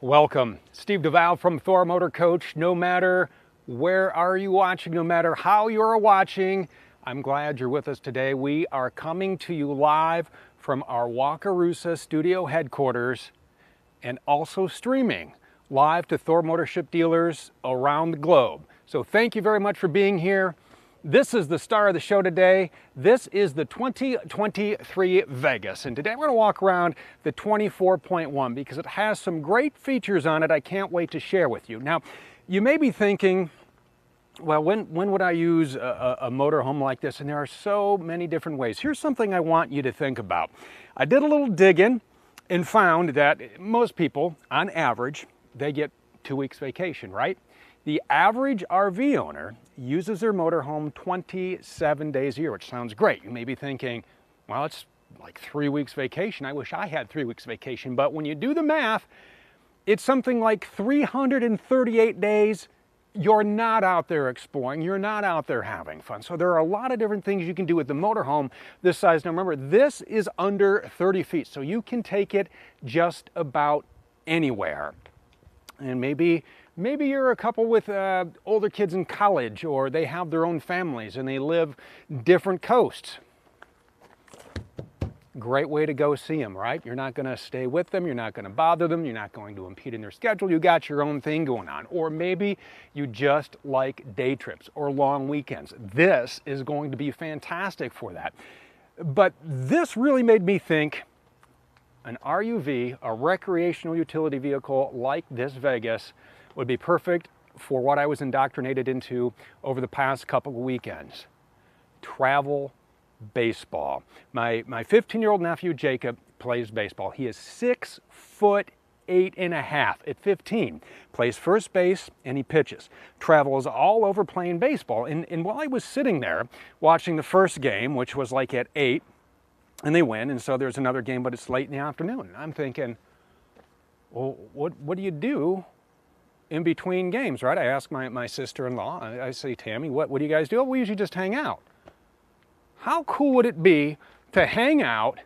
Welcome. Steve DeVal from Thor Motor Coach. No matter where are you watching, no matter how you're watching, I'm glad you're with us today. We are coming to you live from our Wakarusa studio headquarters and also streaming live to Thor Motorship dealers around the globe. So thank you very much for being here. This is the star of the show today. This is the 2023 Vegas, and today we're going to walk around the 24.1 because it has some great features on it I can't wait to share with you. Now, you may be thinking, well, when would I use a motorhome like this? And there are so many different ways. Here's something I want you to think about. I did a little digging and found that most people, on average, they get 2 weeks vacation, right? The average RV owner uses their motorhome 27 days a year, which sounds great. You may be thinking, well, it's like 3 weeks vacation. I wish I had 3 weeks vacation. But when you do the math, it's something like 338 days you're not out there exploring, you're not out there having fun. So there are a lot of different things you can do with the motorhome this size. Now remember, this is under 30 feet, so you can take it just about anywhere. And maybe you're a couple with older kids in college, or they have their own families and they live different coasts. Great way to go see them, right? You're not going to stay with them, you're not going to bother them, you're not going to impede in their schedule, you got your own thing going on. Or maybe you just like day trips or long weekends. This is going to be fantastic for that. But this really made me think an RUV, a recreational utility vehicle like this Vegas, would be perfect for what I was indoctrinated into over the past couple of weekends. Travel baseball. My 15-year-old nephew Jacob plays baseball. He is 6'8" at 15. Plays first base and he pitches. Travels all over playing baseball. And while I was sitting there watching the first game, which was like at 8, and they win, and so there's another game, but it's late in the afternoon. And I'm thinking, well, what do you do in between games, right? I asked my sister-in-law, I say, Tammy, what do you guys do? Oh, we usually just hang out. How cool would it be to hang out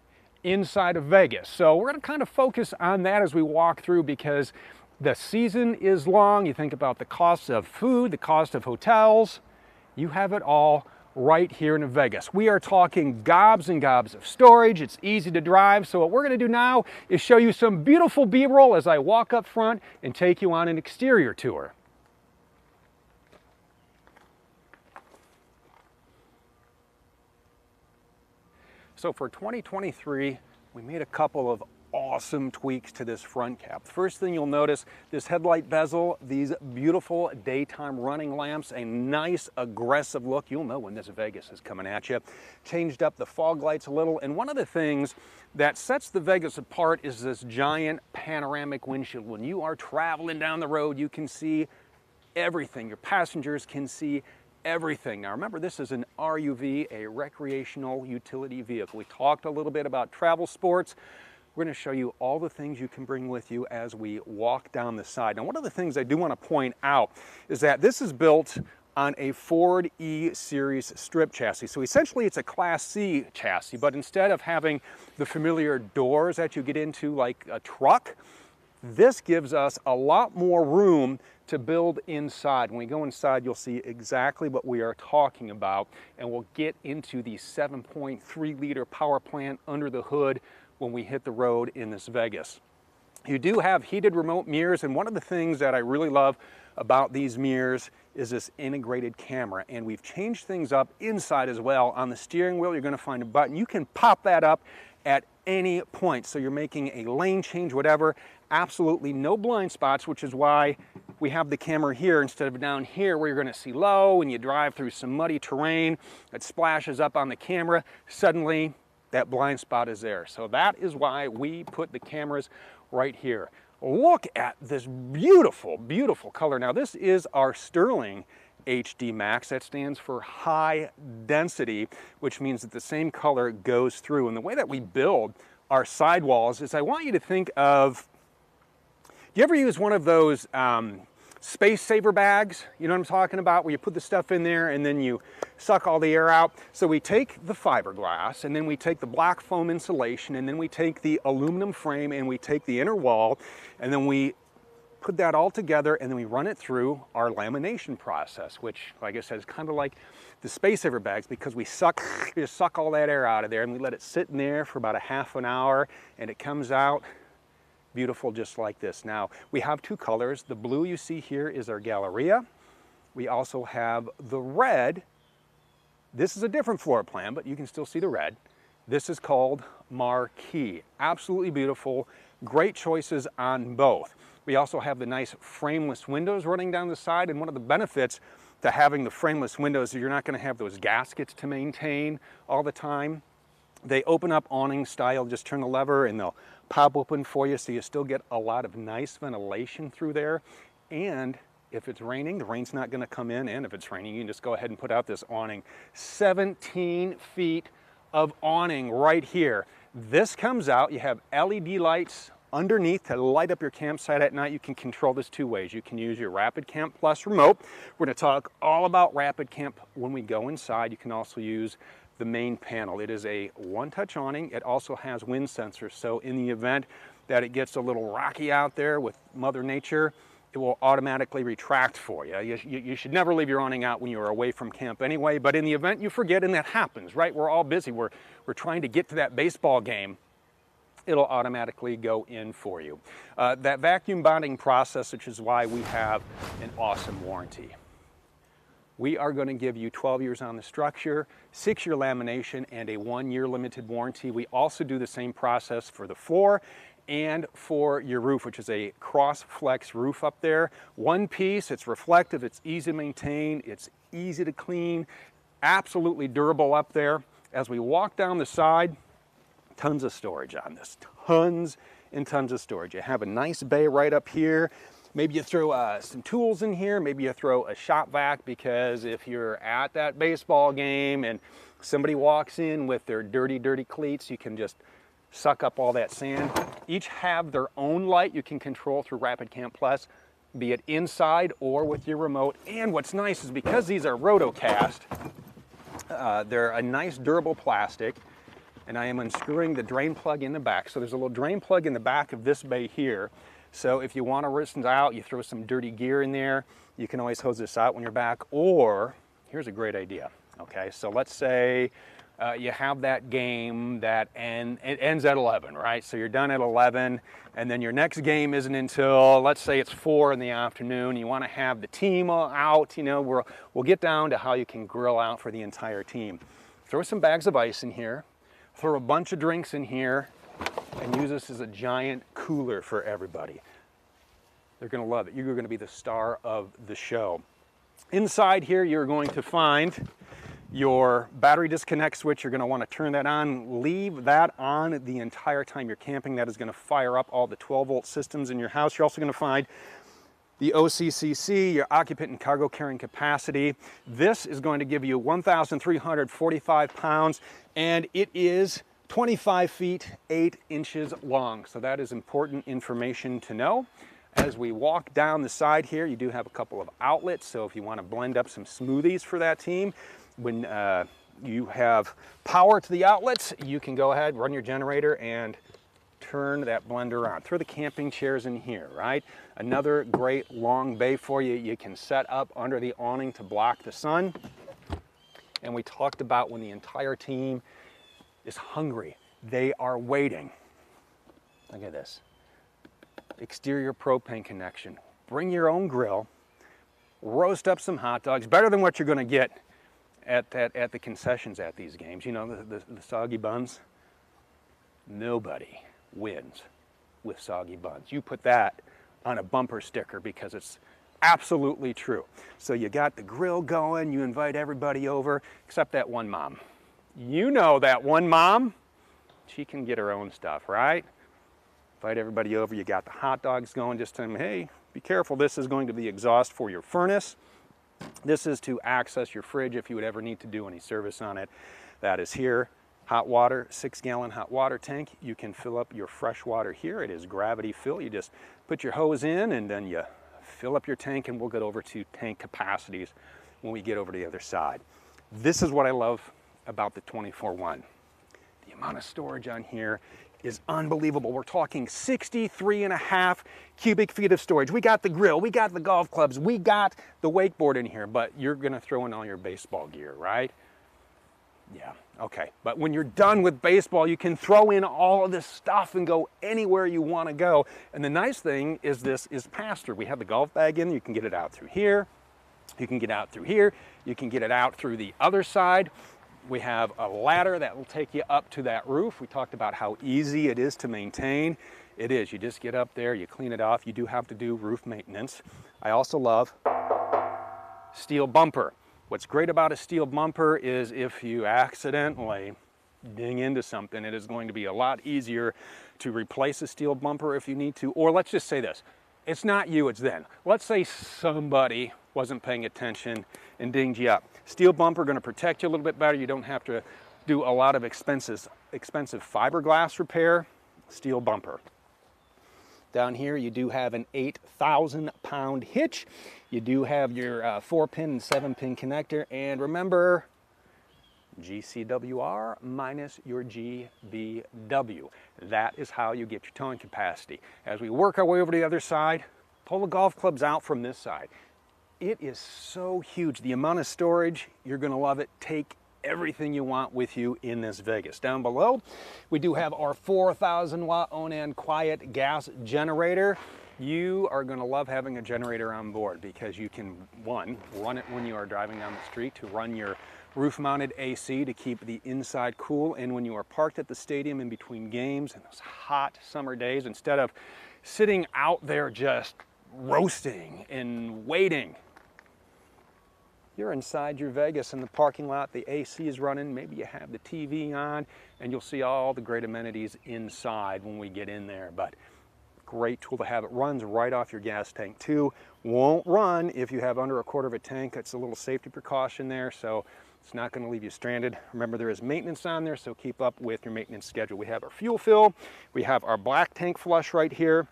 inside of Vegas? So we're going to kind of focus on that as we walk through, because the season is long. You think about the cost of food, the cost of hotels. You have it all right here in Vegas. We are talking gobs and gobs of storage. It's easy to drive. So what we're going to do now is show you some beautiful B-roll as I walk up front and take you on an exterior tour. So for 2023, we made a couple of awesome tweaks to this front cap. First thing you'll notice, this headlight bezel, these beautiful daytime running lamps, a nice aggressive look. You'll know when this Vegas is coming at you. Changed up the fog lights a little, and one of the things that sets the Vegas apart is this giant panoramic windshield. When you are traveling down the road, you can see everything. Your passengers can see everything. Now remember, this is an RUV, a recreational utility vehicle. We talked a little bit about travel sports. We're going to show you all the things you can bring with you as we walk down the side. Now, one of the things I do want to point out is that this is built on a Ford E-Series strip chassis. So essentially it's a Class C chassis, but instead of having the familiar doors that you get into like a truck, this gives us a lot more room to build inside. When we go inside, you'll see exactly what we are talking about, and we'll get into the 7.3 liter power plant under the hood when we hit the road in this Vegas. You do have heated remote mirrors, and one of the things that I really love about these mirrors is this integrated camera, and we've changed things up inside as well. On the steering wheel, you're going to find a button. You can pop that up at any point, so you're making a lane change, whatever. Absolutely no blind spots, which is why we have the camera here instead of down here where you're going to see low and you drive through some muddy terrain. It splashes up on the camera. Suddenly that blind spot is there. So that is why we put the cameras right here. Look at this beautiful, beautiful color. Now this is our Sterling HD Max. That stands for high density, which means that the same color goes through. And the way that we build our sidewalls is, I want you to think of, do you ever use one of those space saver bags? You know what I'm talking about, where you put the stuff in there and then you suck all the air out. So we take the fiberglass, and then we take the black foam insulation, and then we take the aluminum frame, and we take the inner wall, and then we put that all together, and then we run it through our lamination process, which, like I said, is kind of like the space saver bags, because we just suck all that air out of there, and we let it sit in there for about a half an hour, and it comes out beautiful just like this. Now, we have two colors. The blue you see here is our Galleria. We also have the red. This is a different floor plan, but you can still see the red. This is called Marquee. Absolutely beautiful. Great choices on both. We also have the nice frameless windows running down the side, and one of the benefits to having the frameless windows is you're not going to have those gaskets to maintain all the time. They open up awning style. Just turn the lever and they'll pop open for you, so you still get a lot of nice ventilation through there. And if it's raining, the rain's not going to come in, and if it's raining, you can just go ahead and put out this awning. 17 feet of awning right here. This comes out, you have LED lights underneath to light up your campsite at night. You can control this two ways. You can use your Rapid Camp Plus remote. We're going to talk all about Rapid Camp when we go inside. You can also use the main panel. It is a one-touch awning. It also has wind sensors, so in the event that it gets a little rocky out there with Mother Nature, it will automatically retract for you. You should never leave your awning out when you're away from camp anyway, but in the event you forget, and that happens, right? We're all busy. We're trying to get to that baseball game. It'll automatically go in for you. That vacuum bonding process, which is why we have an awesome warranty. We are going to give you 12 years on the structure, 6-year lamination, and a 1-year limited warranty. We also do the same process for the floor and for your roof, which is a cross-flex roof up there. One piece, it's reflective, it's easy to maintain, it's easy to clean, absolutely durable up there. As we walk down the side, tons of storage on this, tons and tons of storage. You have a nice bay right up here. Maybe you throw some tools in here, maybe you throw a shop vac, because if you're at that baseball game and somebody walks in with their dirty, dirty cleats, you can just suck up all that sand. Each have their own light you can control through Rapid Camp Plus, be it inside or with your remote. And what's nice is because these are rotocast, they're a nice durable plastic, and I am unscrewing the drain plug in the back. So there's a little drain plug in the back of this bay here. So if you want to rinse out, you throw some dirty gear in there, you can always hose this out when you're back. Or, here's a great idea, okay? So let's say you have that game that it ends at 11, right? So you're done at 11, and then your next game isn't until, let's say it's 4 in the afternoon. You want to have the team out, you know, we'll get down to how you can grill out for the entire team. Throw some bags of ice in here, throw a bunch of drinks in here, and use this as a giant cooler for everybody. They're going to love it. You're going to be the star of the show. Inside here, you're going to find your battery disconnect switch. You're going to want to turn that on. Leave that on the entire time you're camping. That is going to fire up all the 12-volt systems in your house. You're also going to find the OCCC, your occupant and cargo carrying capacity. This is going to give you 1,345 pounds, and it is 25 feet, 8 inches long. So that is important information to know. As we walk down the side here, you do have a couple of outlets. So if you want to blend up some smoothies for that team, when you have power to the outlets, you can go ahead, run your generator, and turn that blender on. Throw the camping chairs in here, right? Another great long bay for you. You can set up under the awning to block the sun. And we talked about when the entire team is hungry, they are waiting. Look at this. Exterior propane connection. Bring your own grill, roast up some hot dogs, better than what you're going to get at the concessions at these games. You know, the soggy buns. Nobody wins with soggy buns. You put that on a bumper sticker because it's absolutely true. So you got the grill going, you invite everybody over, except that one mom. You know that one mom, she can get her own stuff, right? Invite everybody over, you got the hot dogs going, just tell them, hey, be careful, this is going to be exhaust for your furnace. This is to access your fridge if you would ever need to do any service on it. That is here. Hot water, 6-gallon hot water tank. You can fill up your fresh water here. It is gravity fill. You just put your hose in and then you fill up your tank, and we'll get over to tank capacities when we get over to the other side. This is what I love about the 24-1. The amount of storage on here. is unbelievable. We're talking 63.5 cubic feet of storage. We got the grill, we got the golf clubs, we got the wakeboard in here, but you're gonna throw in all your baseball gear, right? Yeah, okay. But when you're done with baseball, you can throw in all of this stuff and go anywhere you want to go. And the nice thing is this is pass-through. We have the golf bag in, you can get it out through here, you can get out through here, you can get it out through the other side. We have a ladder that will take you up to that roof. We talked about how easy it is to maintain. It is, you just get up there, you clean it off. You do have to do roof maintenance. I also love steel bumper. What's great about a steel bumper is if you accidentally ding into something, it is going to be a lot easier to replace a steel bumper if you need to. Or let's just say this, it's not you, it's them. Let's say somebody wasn't paying attention and dinged you up. Steel bumper going to protect you a little bit better. You don't have to do a lot of expensive fiberglass repair. Steel bumper. Down here you do have an 8,000-pound hitch. You do have your 4-pin and 7-pin connector. And remember, GCWR minus your GVW. That is how you get your towing capacity. As we work our way over to the other side, pull the golf clubs out from this side. It is so huge. The amount of storage, you're gonna love it. Take everything you want with you in this Vegas. Down below, we do have our 4,000 watt Onan quiet gas generator. You are gonna love having a generator on board because you can, one, run it when you are driving down the street to run your roof-mounted AC to keep the inside cool, and when you are parked at the stadium in between games in those hot summer days, instead of sitting out there just roasting and waiting, you're inside your Vegas in the parking lot, the AC is running, maybe you have the TV on, and you'll see all the great amenities inside when we get in there. But great tool to have. It runs right off your gas tank too. Won't run if you have under a quarter of a tank. It's a little safety precaution there, so it's not going to leave you stranded. Remember, there is maintenance on there, so keep up with your maintenance schedule. We have our fuel fill, we have our black tank flush right here,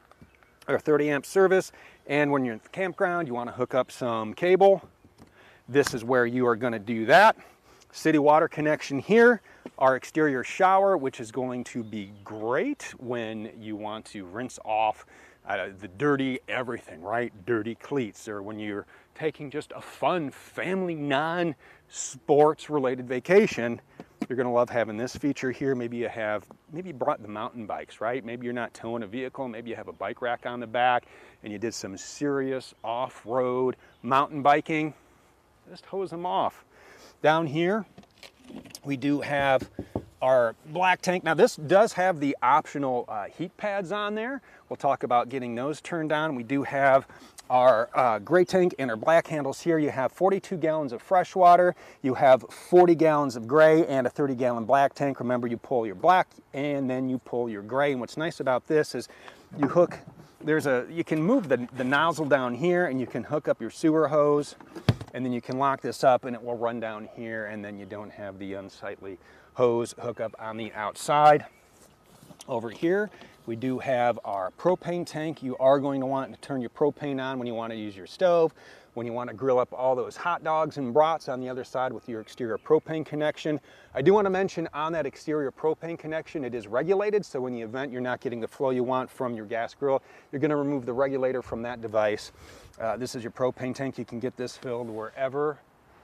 our 30 amp service, and when you're in the campground, you want to hook up some cable. This is where you are going to do that. City water connection here, our exterior shower, which is going to be great when you want to rinse off the dirty everything, right? Dirty cleats, or when you're taking just a fun family non-sports related vacation. You're going to love having this feature here. Maybe you brought the mountain bikes, right? Maybe you're not towing a vehicle. Maybe you have a bike rack on the back and you did some serious off-road mountain biking. Just hose them off. Down here, we do have our black tank. Now this does have the optional heat pads on there. We'll talk about getting those turned on. We do have our gray tank and our black handles here. You have 42 gallons of fresh water. You have 40 gallons of gray and a 30-gallon black tank. Remember, you pull your black and then you pull your gray. And what's nice about this is you hook, you can move the nozzle down here and you can hook up your sewer hose. And then you can lock this up and it will run down here, and then you don't have the unsightly hose hookup on the outside. Over here, we do have our propane tank. You are going to want to turn your propane on when you want to use your stove, when you want to grill up all those hot dogs and brats on the other side with your exterior propane connection. I do want to mention on that exterior propane connection, it is regulated, so in the event you're not getting the flow you want from your gas grill, you're going to remove the regulator from that device. This is your propane tank. You can get this filled wherever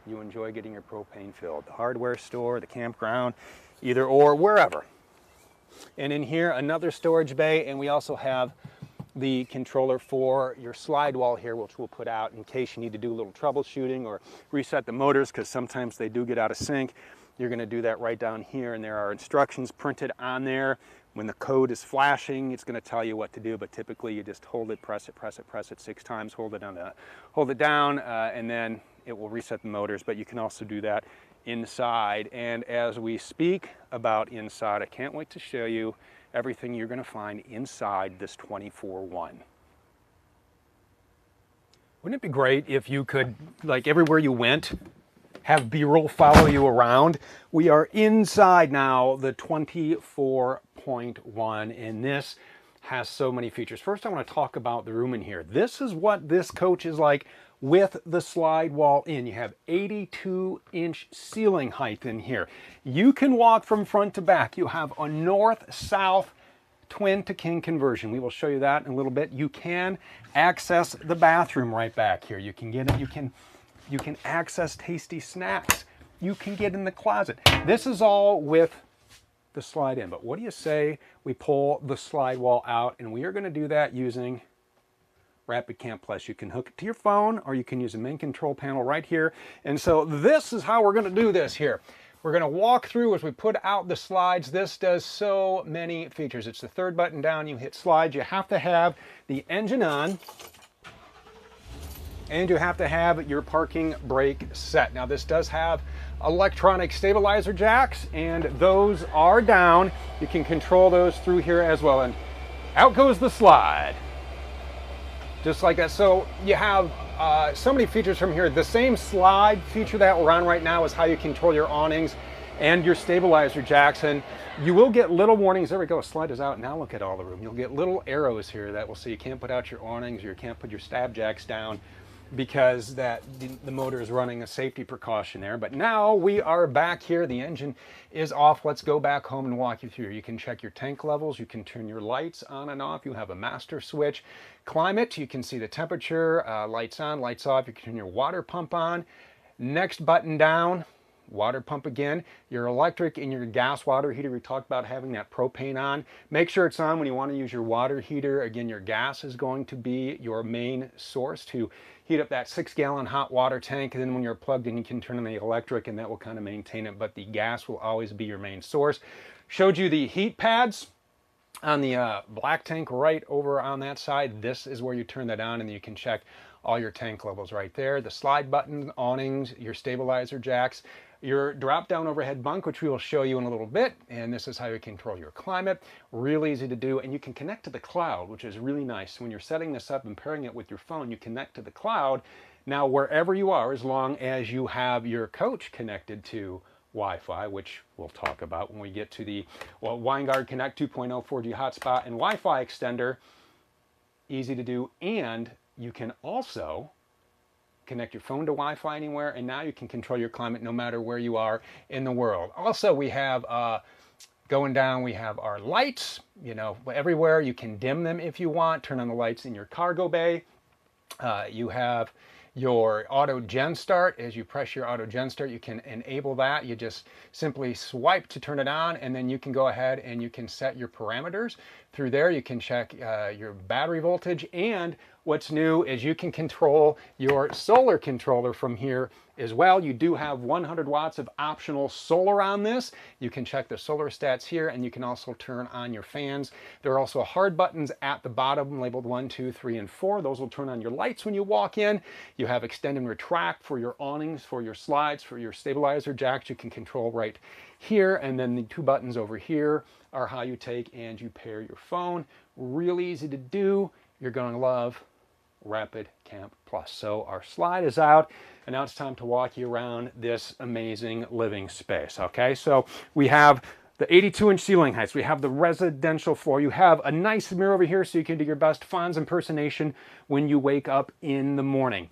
you enjoy getting your propane filled. The hardware store, the campground, either or, wherever. And in here, another storage bay, and we also have the controller for your slide wall here, which we'll put out in case you need to do a little troubleshooting or reset the motors, because sometimes they do get out of sync. You're going to do that right down here, and there are instructions printed on there. When the code is flashing, it's going to tell you what to do, but typically you just hold it, press it 6 times, hold it down, and then it will reset the motors. But you can also do that inside. And as we speak about inside, I can't wait to show you everything you're going to find inside this 24-1. Wouldn't it be great if you could, like everywhere you went, have B-roll follow you around? We are inside now the 24.1, and this has so many features. First, I want to talk about the room in here. This is what this coach is like with the slide wall in. You have 82-inch ceiling height in here. You can walk from front to back. You have a north-south twin to king conversion. We will show you that in a little bit. You can access the bathroom right back here. You can get it. You can access tasty snacks. You can get in the closet. This is all with the slide in. But what do you say we pull the slide wall out, and we are going to do that using Rapid Camp Plus. You can hook it to your phone, or you can use the main control panel right here. And so this is how we're going to do this here. We're going to walk through as we put out the slides. This does so many features. It's the third button down. You hit slides. You have to have the engine on, and you have to have your parking brake set. Now this does have electronic stabilizer jacks, and those are down. You can control those through here as well. And out goes the slide. Just like that. So you have so many features from here. The same slide feature that we're on right now is how you control your awnings and your stabilizer jacks. And you will get little warnings. There we go. Slide is out. Now look at all the room. You'll get little arrows here that will say you can't put out your awnings, or you can't put your stab jacks down, because the motor is running a safety precaution there. But now we are back here. The engine is off. Let's go back home and walk you through. You can check your tank levels. You can turn your lights on and off. You have a master switch. Climate, you can see the temperature, lights on, lights off. You can turn your water pump on. Next button down, water pump again. Your electric and your gas water heater, we talked about having that propane on. Make sure it's on when you want to use your water heater. Again, your gas is going to be your main source to heat up that 6-gallon hot water tank. And then when you're plugged in, you can turn on the electric, and that will kind of maintain it. But the gas will always be your main source. Showed you the heat pads on the black tank right over on that side. This is where you turn that on, and you can check all your tank levels right there. The slide button, awnings, your stabilizer jacks, your drop-down overhead bunk, which we will show you in a little bit. And this is how you control your climate. Really easy to do. And you can connect to the cloud, which is really nice. When you're setting this up and pairing it with your phone, you connect to the cloud. Now, wherever you are, as long as you have your coach connected to Wi-Fi, which we'll talk about when we get to the Winegard Connect 2.0 4G hotspot and Wi-Fi extender. Easy to do. And you can also connect your phone to Wi-Fi anywhere, and now you can control your climate no matter where you are in the world. Also, we have going down, we have our lights, you know, everywhere. You can dim them if you want, turn on the lights in your cargo bay. You have your auto gen start. As you press your auto gen start, you can enable that. You just simply swipe to turn it on, and then you can go ahead and you can set your parameters. Through there, you can check your battery voltage, and what's new is you can control your solar controller from here as well. You do have 100 watts of optional solar on this. You can check the solar stats here, and you can also turn on your fans. There are also hard buttons at the bottom labeled 1, 2, 3, and 4. Those will turn on your lights when you walk in. You have extend and retract for your awnings, for your slides, for your stabilizer jacks. You can control right here, and then the 2 buttons over here are how you take and you pair your phone. Really easy to do. You're going to love Rapid Camp Plus. So our slide is out, and now it's time to walk you around this amazing living space. Okay, so we have the 82-inch ceiling heights. We have the residential floor. You have a nice mirror over here so you can do your best Fonz impersonation when you wake up in the morning.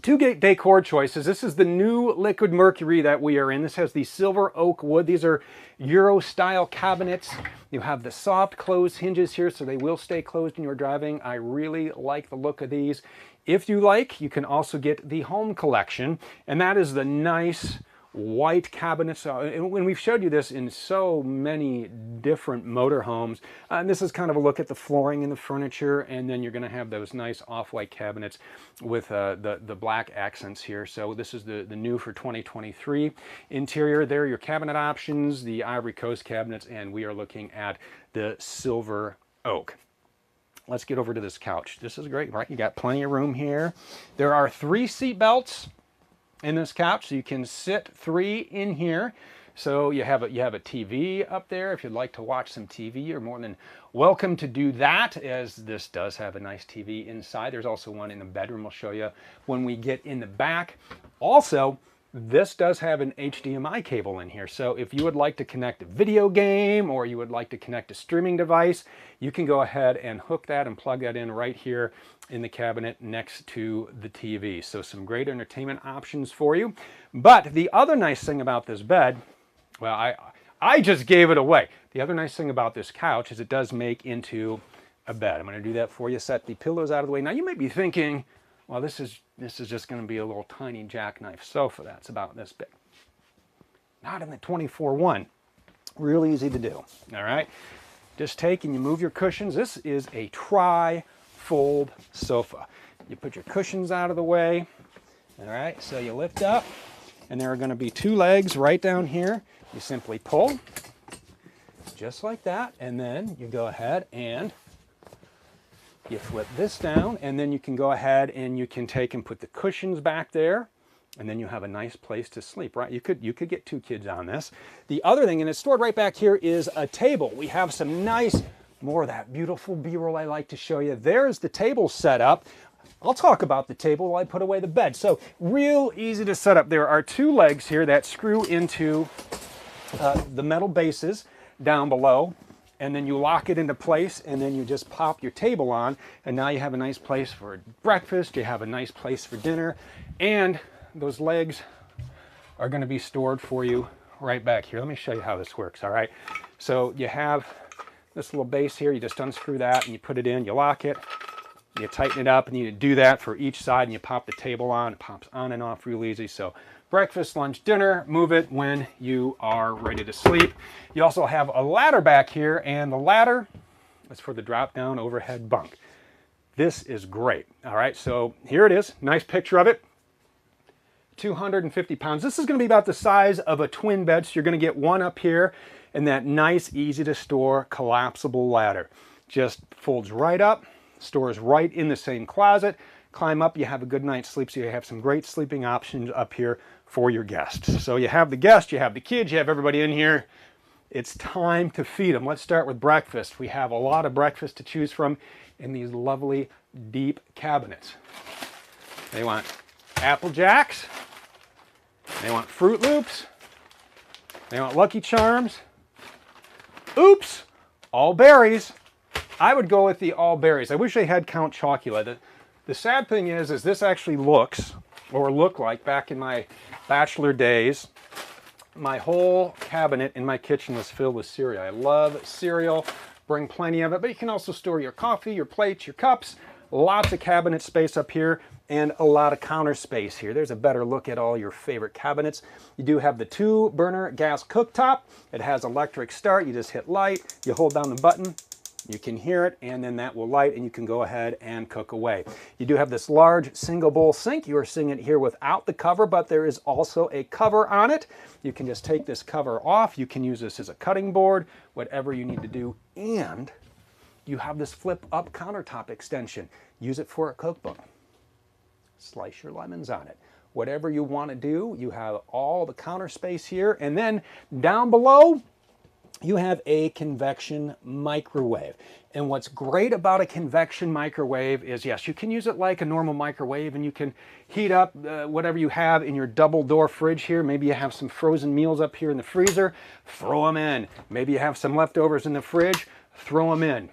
2 decor choices. This is the new liquid mercury that we are in. This has the silver oak wood. These are Euro style cabinets. You have the soft close hinges here, so they will stay closed when you're driving. I really like the look of these. If you like, you can also get the home collection, and that is the nice white cabinets. And we've showed you this in so many different motorhomes. And this is kind of a look at the flooring and the furniture, and then you're going to have those nice off-white cabinets with the black accents here. So this is the new for 2023 interior. There are your cabinet options, the Ivory Coast cabinets, and we are looking at the silver oak. Let's get over to this couch. This is great, right? You got plenty of room here. There are 3 seat belts in this couch, so you can sit 3 in here. So you have a TV up there. If you'd like to watch some TV, you're more than welcome to do that, as this does have a nice TV inside. There's also one in the bedroom we'll show you when we get in the back. Also, this does have an HDMI cable in here. So if you would like to connect a video game, or you would like to connect a streaming device, you can go ahead and hook that and plug that in right here in the cabinet next to the TV. So some great entertainment options for you. But the other nice thing about this bed, well, I just gave it away. The other nice thing about this couch is it does make into a bed. I'm going to do that for you. Set the pillows out of the way. Now you may be thinking, well, this is just going to be a little tiny jackknife sofa that's about this big. Not in the 24-1. Real easy to do. All right. Just take and you move your cushions. This is a tri-fold sofa. You put your cushions out of the way. All right. So you lift up, and there are going to be 2 legs right down here. You simply pull, just like that, and then you go ahead and you flip this down, and then you can go ahead and you can take and put the cushions back there, and then you have a nice place to sleep, right? You could get 2 kids on this. The other thing, and it's stored right back here, is a table. We have some nice, more of that beautiful B-roll I like to show you. There's the table set up. I'll talk about the table while I put away the bed. So real easy to set up. There are 2 legs here that screw into the metal bases down below, and then you lock it into place, and then you just pop your table on, and now you have a nice place for breakfast, you have a nice place for dinner, and those legs are going to be stored for you right back here. Let me show you how this works, all right? So you have this little base here, you just unscrew that, and you put it in, you lock it, you tighten it up, and you do that for each side, and you pop the table on. It pops on and off real easy. So breakfast, lunch, dinner, move it when you are ready to sleep. You also have a ladder back here, and the ladder is for the drop-down overhead bunk. This is great. All right, so here it is. Nice picture of it. 250 pounds. This is going to be about the size of a twin bed, so you're going to get one up here, and that nice, easy-to-store, collapsible ladder. Just folds right up, stores right in the same closet. Climb up, you have a good night's sleep, so you have some great sleeping options up here for your guests. So you have the guests, you have the kids, you have everybody in here. It's time to feed them. Let's start with breakfast. We have a lot of breakfast to choose from in these lovely deep cabinets. They want Apple Jacks, they want Fruit Loops, they want Lucky Charms, oops, all berries. I would go with the all berries. I wish they had Count Chocula. The sad thing is this actually looks, or looked like back in my bachelor days, my whole cabinet in my kitchen was filled with cereal. I love cereal, bring plenty of it, but you can also store your coffee, your plates, your cups, lots of cabinet space up here, and a lot of counter space here. There's a better look at all your favorite cabinets. You do have the 2-burner gas cooktop. It has electric start. You just hit light, you hold down the button, you can hear it, and then that will light, and you can go ahead and cook away. You do have this large single bowl sink. You are seeing it here without the cover, but there is also a cover on it. You can just take this cover off. You can use this as a cutting board, whatever you need to do. And you have this flip-up countertop extension. Use it for a cookbook. Slice your lemons on it. Whatever you want to do, you have all the counter space here. And then down below, you have a convection microwave. And what's great about a convection microwave is, yes, you can use it like a normal microwave, and you can heat up whatever you have in your double door fridge here. Maybe you have some frozen meals up here in the freezer, throw them in. Maybe you have some leftovers in the fridge, throw them in.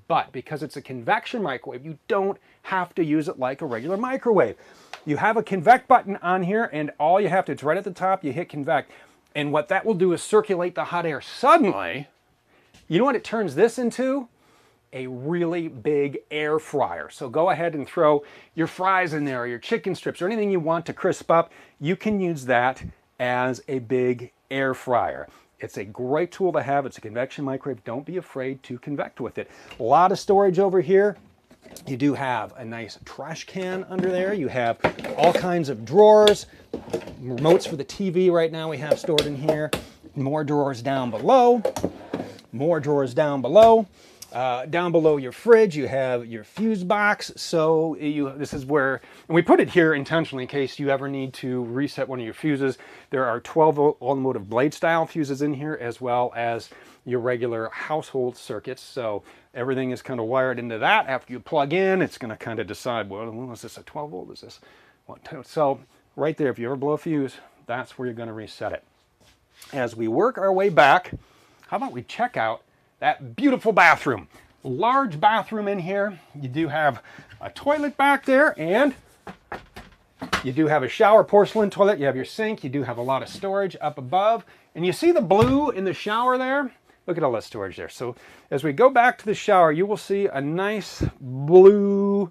But because it's a convection microwave, you don't have to use it like a regular microwave. You have a convect button on here, and all you have to, it's right at the top, you hit convect. And what that will do is circulate the hot air. Suddenly, you know what it turns this into? A really big air fryer. So go ahead and throw your fries in there, or your chicken strips, or anything you want to crisp up. You can use that as a big air fryer. It's a great tool to have. It's a convection microwave. Don't be afraid to convect with it. A lot of storage over here. You do have a nice trash can under there. You have all kinds of drawers, remotes for the TV right now we have stored in here. More drawers down below. More drawers down below. Down below your fridge, you have your fuse box. So this is where, and we put it here intentionally in case you ever need to reset one of your fuses. There are 12-volt automotive blade style fuses in here, as well as your regular household circuits. So everything is kind of wired into that. After you plug in, it's going to kind of decide, well, is this a 12 volt? Is this what? So right there, if you ever blow a fuse, that's where you're going to reset it. As we work our way back, how about we check out that beautiful bathroom? Large bathroom in here. You do have a toilet back there, and you do have a shower porcelain toilet. You have your sink. You do have a lot of storage up above. And you see the blue in the shower there? Look at all that storage there. So as we go back to the shower, you will see a nice blue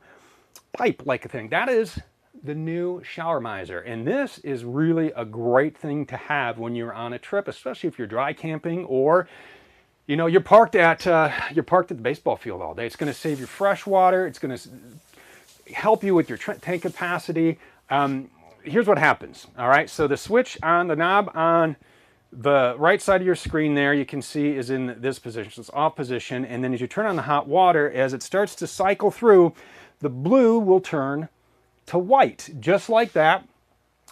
pipe-like thing. That is the new shower miser. And this is really a great thing to have when you're on a trip, especially if you're dry camping or you know, you're parked at the baseball field all day. It's going to save you fresh water. It's going to help you with your tank capacity. Here's what happens. All right, so the switch on the knob on the right side of your screen there, you can see is in this position. So it's off position. And then as you turn on the hot water, as it starts to cycle through, the blue will turn to white, just like that.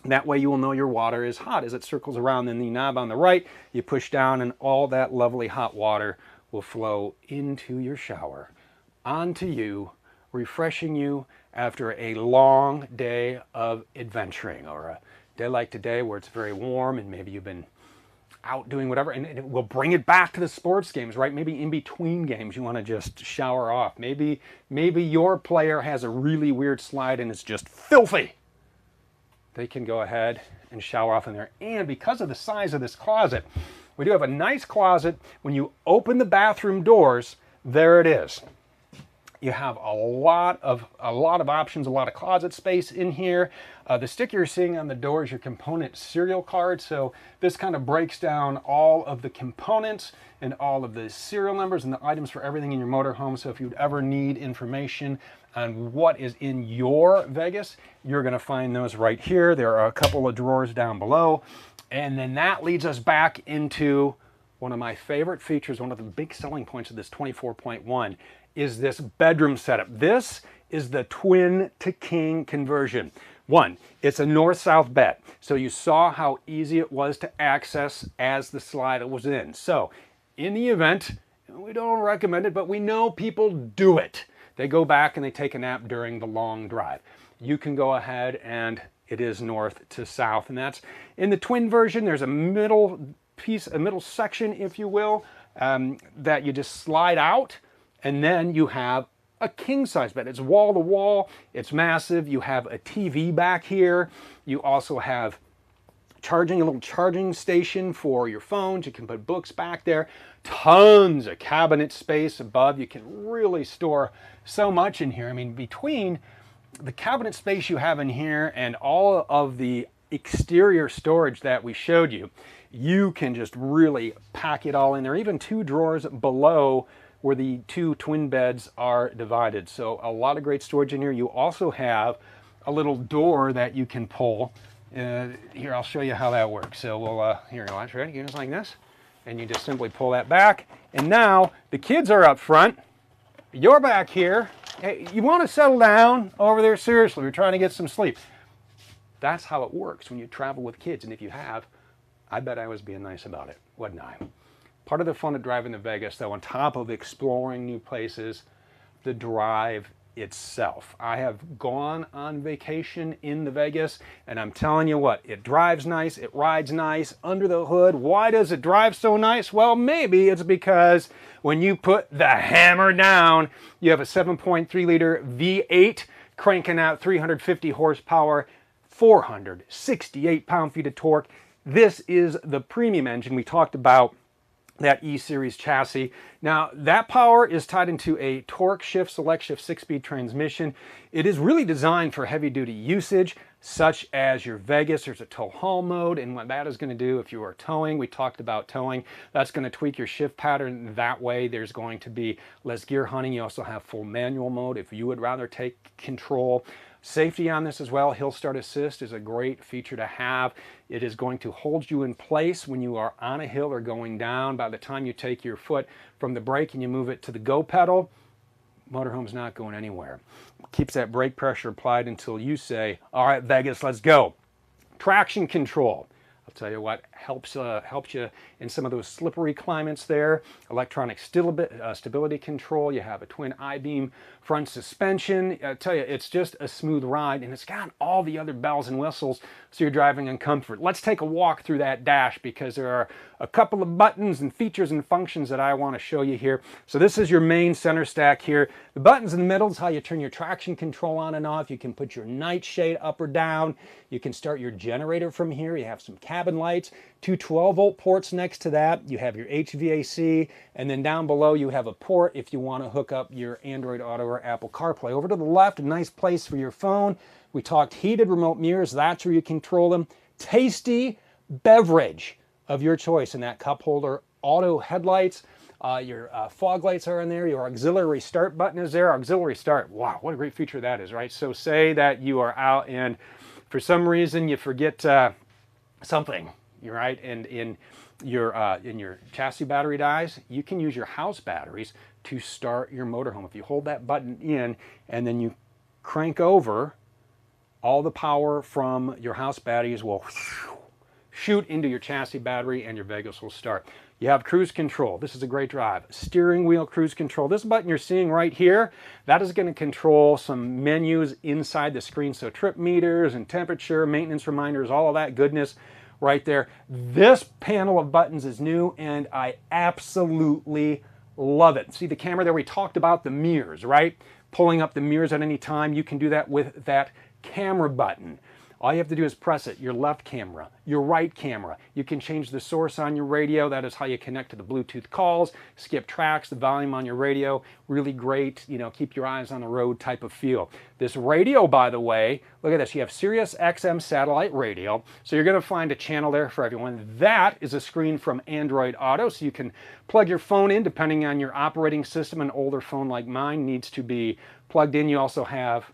That way you will know your water is hot as it circles around. Then the knob on the right, you push down and all that lovely hot water will flow into your shower, onto you, refreshing you after a long day of adventuring or a day like today where it's very warm and maybe you've been out doing whatever, and it will bring it back to the sports games, right? Maybe in between games you want to just shower off. Maybe your player has a really weird slide and it's just filthy. They can go ahead and shower off in there. And because of the size of this closet, we do have a nice closet. When you open the bathroom doors, there it is. You have a lot of options, a lot of closet space in here. The sticker you're seeing on the door is your component serial card. So this kind of breaks down all of the components and all of the serial numbers and the items for everything in your motorhome. So if you'd ever need information on what is in your Vegas, you're going to find those right here. There are a couple of drawers down below. And then that leads us back into one of my favorite features, one of the big selling points of this 24.1 is this bedroom setup. This is the twin to king conversion. One, it's a north-south bed. So you saw how easy it was to access as the slide was in. So in the event, we don't recommend it, but we know people do it. They go back and they take a nap during the long drive. You can go ahead and it is north to south. And that's in the twin version. There's a middle piece, a middle section, if you will, that you just slide out. And then you have a king-size bed. It's wall to wall. It's massive. You have a TV back here. You also have a little charging station for your phones. You can put books back there. Tons of cabinet space above. You can really store so much in here. I mean, between the cabinet space you have in here and all of the exterior storage that we showed you, you can just really pack it all in there. Even two drawers below where the two twin beds are divided. So a lot of great storage in here. You also have a little door that you can pull. Here, I'll show you how that works. So we'll, here, watch, ready? Just like this. And you just simply pull that back. And now the kids are up front. You're back here. Hey, you want to settle down over there? Seriously, we're trying to get some sleep. That's how it works when you travel with kids. And if you have, I bet I was being nice about it, wasn't I? Part of the fun of driving to Vegas, though, on top of exploring new places, the drive itself. I have gone on vacation in the Vegas, and I'm telling you what, it drives nice, it rides nice, under the hood. Why does it drive so nice? Well, maybe it's because when you put the hammer down, you have a 7.3 liter V8 cranking out 350 horsepower, 468 pound-feet of torque. This is the premium engine we talked about, that E-Series chassis. Now, that power is tied into a torque shift, select shift 6-speed transmission. It is really designed for heavy-duty usage, such as your Vegas. There's a tow haul mode, and what that is going to do if you are towing, we talked about towing, that's going to tweak your shift pattern. That way, there's going to be less gear hunting. You also have full manual mode if you would rather take control. Safety on this as well. Hill Start Assist is a great feature to have. It is going to hold you in place when you are on a hill or going down. By the time you take your foot from the brake and you move it to the go pedal, motorhome's not going anywhere. Keeps that brake pressure applied until you say, all right, Vegas, let's go. Traction control. I'll tell you what, helps you in some of those slippery climates there. Electronic stability control. You have a twin I-beam front suspension. I tell you, it's just a smooth ride, and it's got all the other bells and whistles, so you're driving in comfort. Let's take a walk through that dash because there are a couple of buttons and features and functions that I want to show you here. So this is your main center stack here. The buttons in the middle is how you turn your traction control on and off. You can put your night shade up or down. You can start your generator from here. You have some cabin lights. two 12-volt ports next to that. You have your HVAC, and then down below you have a port if you want to hook up your Android Auto or Apple CarPlay. Over to the left, a nice place for your phone. We talked heated remote mirrors. That's where you control them. Tasty beverage of your choice in that cup holder. Auto headlights. Your fog lights are in there. Your auxiliary start button is there. Auxiliary start. Wow, what a great feature that is, right? So say that you are out and for some reason you forget something, right? And in your chassis battery dies, you can use your house batteries to start your motorhome. If you hold that button in and then you crank over, all the power from your house batteries will shoot into your chassis battery and your Vegas will start. You have cruise control. This is a great drive. Steering wheel cruise control. This button you're seeing right here, that is going to control some menus inside the screen. So trip meters and temperature, maintenance reminders, all of that goodness right there. This panel of buttons is new and I absolutely love it. See the camera there? We talked about the mirrors, right? Pulling up the mirrors at any time. You can do that with that camera button. All you have to do is press it, your left camera, your right camera. You can change the source on your radio. That is how you connect to the Bluetooth calls, skip tracks, the volume on your radio. Really great, you know, keep your eyes on the road type of feel. This radio, by the way, look at this. You have Sirius XM satellite radio. So you're going to find a channel there for everyone. That is a screen from Android Auto. So you can plug your phone in depending on your operating system. An older phone like mine needs to be plugged in. You also have,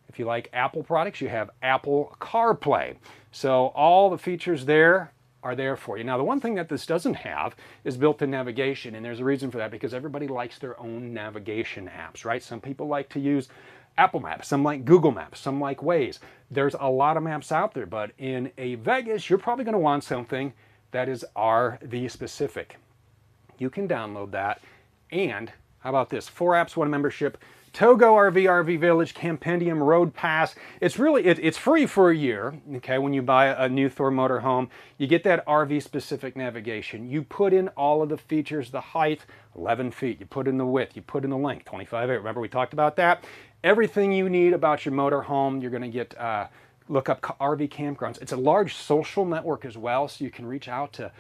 if you like Apple products, you have Apple CarPlay. So all the features there are there for you. Now, the one thing that this doesn't have is built-in navigation, and there's a reason for that because everybody likes their own navigation apps, right? Some people like to use Apple Maps, some like Google Maps, some like Waze. There's a lot of maps out there, but in a Vegas, you're probably going to want something that is RV specific. You can download that, and how about this? 4 apps, 1 membership. Togo RV, RV Village, Campendium, Road Pass. It's really, it's free for a year, okay, when you buy a new Thor motorhome. You get that RV-specific navigation. You put in all of the features, the height, 11 feet. You put in the width, you put in the length, 25.8. Remember we talked about that? Everything you need about your motorhome, you're going to get, look up RV campgrounds. It's a large social network as well, so you can reach out to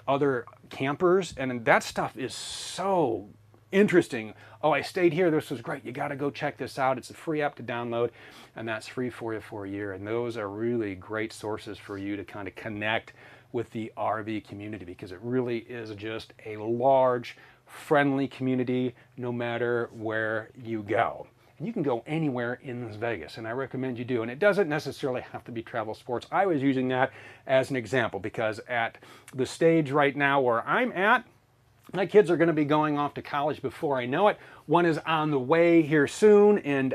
other campers, and that stuff is so interesting. Oh, I stayed here, this was great. You got to go check this out. It's a free app to download, and that's free for you for a year. And those are really great sources for you to kind of connect with the RV community because it really is just a large, friendly community no matter where you go. And you can go anywhere in Las Vegas, and I recommend you do. And it doesn't necessarily have to be travel sports. I was using that as an example because at the stage right now where I'm at, my kids are going to be going off to college before I know it. One is on the way here soon, and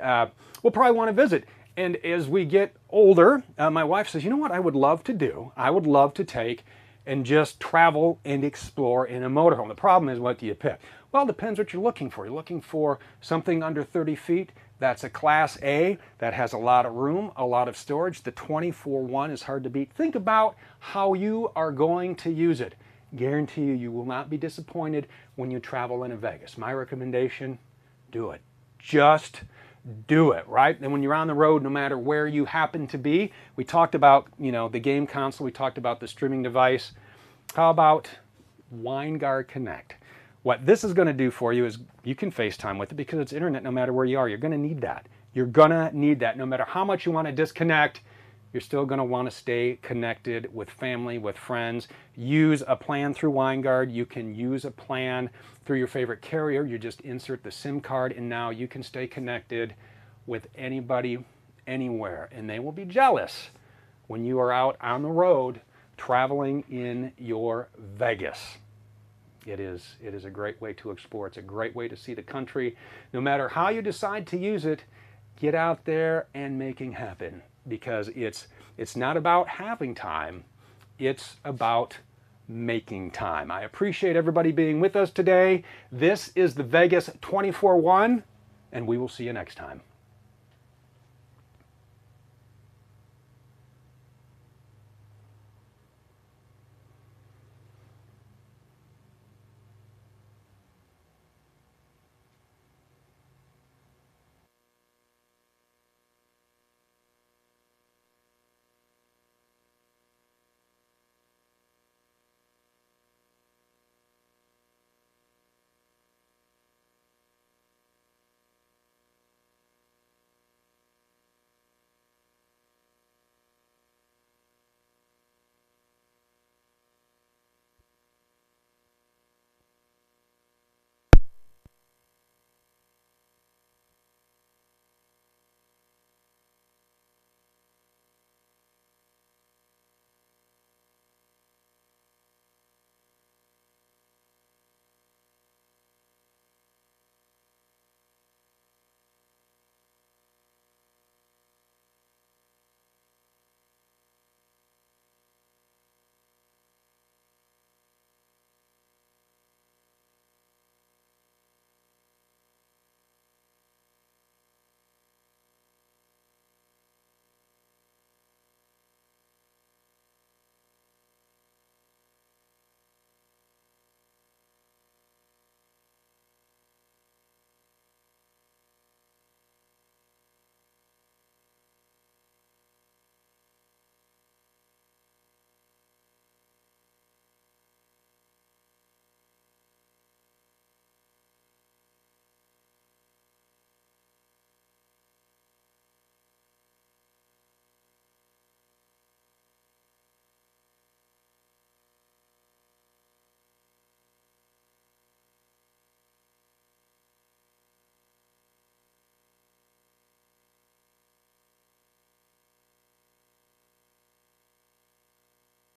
we'll probably want to visit. And as we get older, my wife says, you know what I would love to do? I would love to take and just travel and explore in a motorhome. The problem is, what do you pick? Well, it depends what you're looking for. You're looking for something under 30 feet. That's a Class A that has a lot of room, a lot of storage. The 24-1 is hard to beat. Think about how you are going to use it. Guarantee you, you will not be disappointed when you travel in Vegas. My recommendation, do it. Just do it, right? And when you're on the road, no matter where you happen to be, we talked about, you know, the game console, we talked about the streaming device. How about WineGuard Connect? What this is going to do for you is you can FaceTime with it because it's internet no matter where you are. You're going to need that. You're going to need that. No matter how much you want to disconnect, you're still going to want to stay connected with family, with friends. Use a plan through WineGuard. You can use a plan through your favorite carrier. You just insert the SIM card, and now you can stay connected with anybody, anywhere. And they will be jealous when you are out on the road traveling in your Vegas. It is a great way to explore. It's a great way to see the country. No matter how you decide to use it, get out there and making happen. Because it's not about having time, it's about making time. I appreciate everybody being with us today. This is the Vegas 24-1, and we will see you next time.